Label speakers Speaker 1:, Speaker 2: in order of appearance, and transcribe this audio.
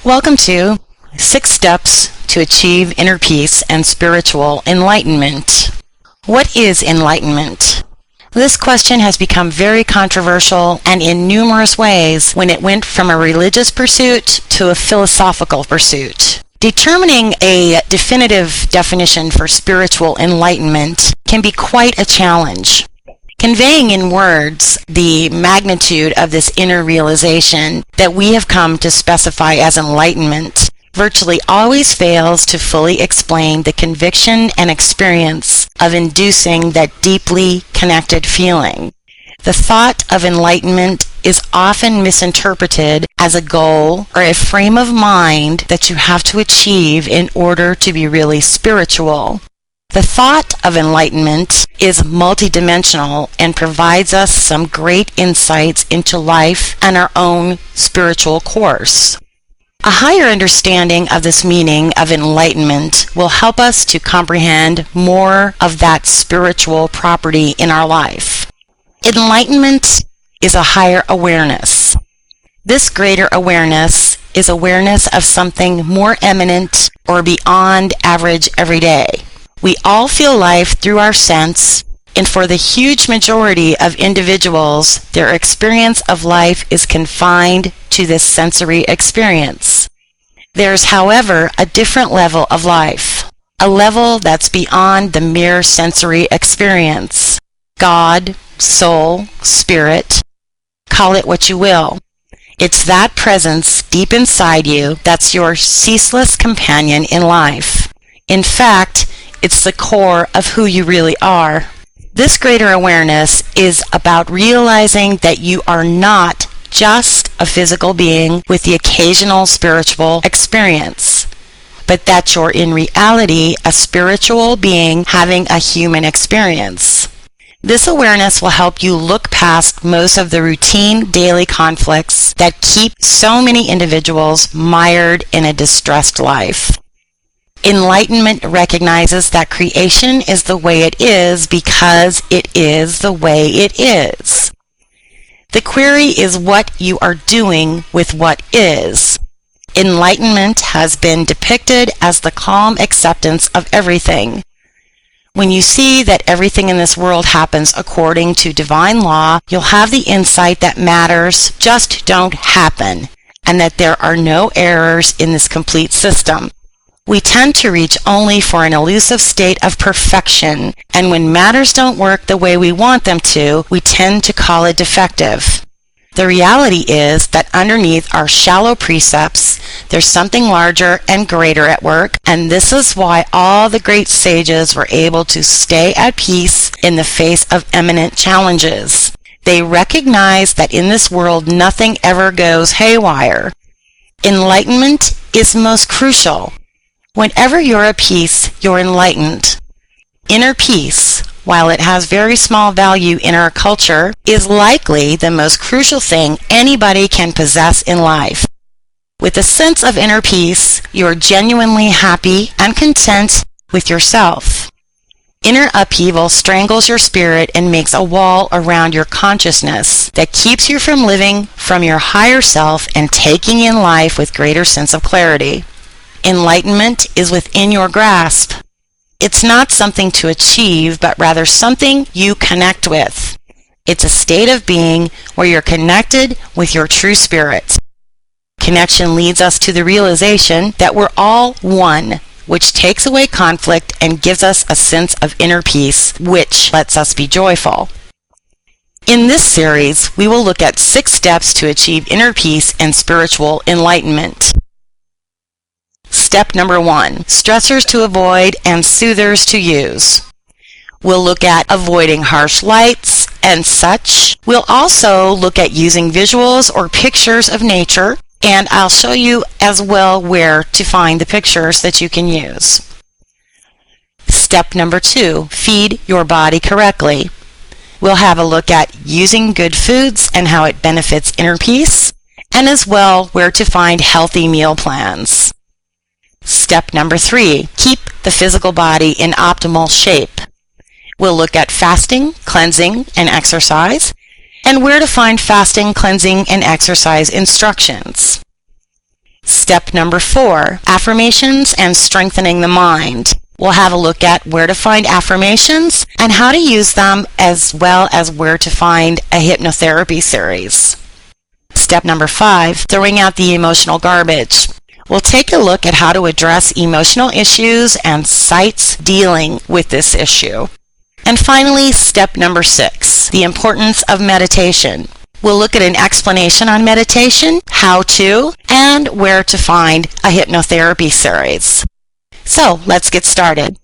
Speaker 1: Welcome to 6 Steps to Achieve Inner Peace and Spiritual Enlightenment. What is enlightenment? This question has become very controversial and in numerous ways when it went from a religious pursuit to a philosophical pursuit. Determining a definitive definition for spiritual enlightenment can be quite a challenge. Conveying in words the magnitude of this inner realization that we have come to specify as enlightenment virtually always fails to fully explain the conviction and experience of inducing that deeply connected feeling. The thought of enlightenment is often misinterpreted as a goal or a frame of mind that you have to achieve in order to be really spiritual. The thought of enlightenment is multidimensional and provides us some great insights into life and our own spiritual course. A higher understanding of this meaning of enlightenment will help us to comprehend more of that spiritual property in our life. Enlightenment is a higher awareness. This greater awareness is awareness of something more eminent or beyond average every day. We all feel life through our sense, and for the huge majority of individuals, their experience of life is confined to this sensory experience. There's, however, a different level of life, a level that's beyond the mere sensory experience. God, soul, spirit, call it what you will. It's that presence deep inside you that's your ceaseless companion in life. In fact, it's the core of who you really are. This greater awareness is about realizing that you are not just a physical being with the occasional spiritual experience, but that you're in reality a spiritual being having a human experience. This awareness will help you look past most of the routine daily conflicts that keep so many individuals mired in a distressed life. Enlightenment recognizes that creation is the way it is because it is the way it is. The query is what you are doing with what is. Enlightenment has been depicted as the calm acceptance of everything. When you see that everything in this world happens according to divine law, you'll have the insight that matters just don't happen, and that there are no errors in this complete system. We tend to reach only for an elusive state of perfection, and when matters don't work the way we want them to, we tend to call it defective. The reality is that underneath our shallow precepts, there's something larger and greater at work, and this is why all the great sages were able to stay at peace in the face of eminent challenges. They recognize that in this world nothing ever goes haywire. Enlightenment is most crucial. Whenever you're at peace, you're enlightened. Inner peace, while it has very small value in our culture, is likely the most crucial thing anybody can possess in life. With a sense of inner peace, you're genuinely happy and content with yourself. Inner upheaval strangles your spirit and makes a wall around your consciousness that keeps you from living from your higher self and taking in life with greater sense of clarity. Enlightenment is within your grasp. It's not something to achieve, but rather something you connect with. It's a state of being where you're connected with your true spirit. Connection leads us to the realization that we're all one, which takes away conflict and gives us a sense of inner peace, which lets us be joyful. In this series, we will look at 6 steps to achieve inner peace and spiritual enlightenment. Step number 1, stressors to avoid and soothers to use. We'll look at avoiding harsh lights and such. We'll also look at using visuals or pictures of nature, and I'll show you as well where to find the pictures that you can use. Step number 2, feed your body correctly. We'll have a look at using good foods and how it benefits inner peace, and as well where to find healthy meal plans. Step number 3, keep the physical body in optimal shape. We'll look at fasting, cleansing, and exercise, and where to find fasting, cleansing, and exercise instructions. Step number 4, affirmations and strengthening the mind. We'll have a look at where to find affirmations and how to use them, as well as where to find a hypnotherapy series. Step number 5, throwing out the emotional garbage. We'll take a look at how to address emotional issues and sites dealing with this issue. And finally, step number 6, the importance of meditation. We'll look at an explanation on meditation, how to, and where to find a hypnotherapy series. So let's get started.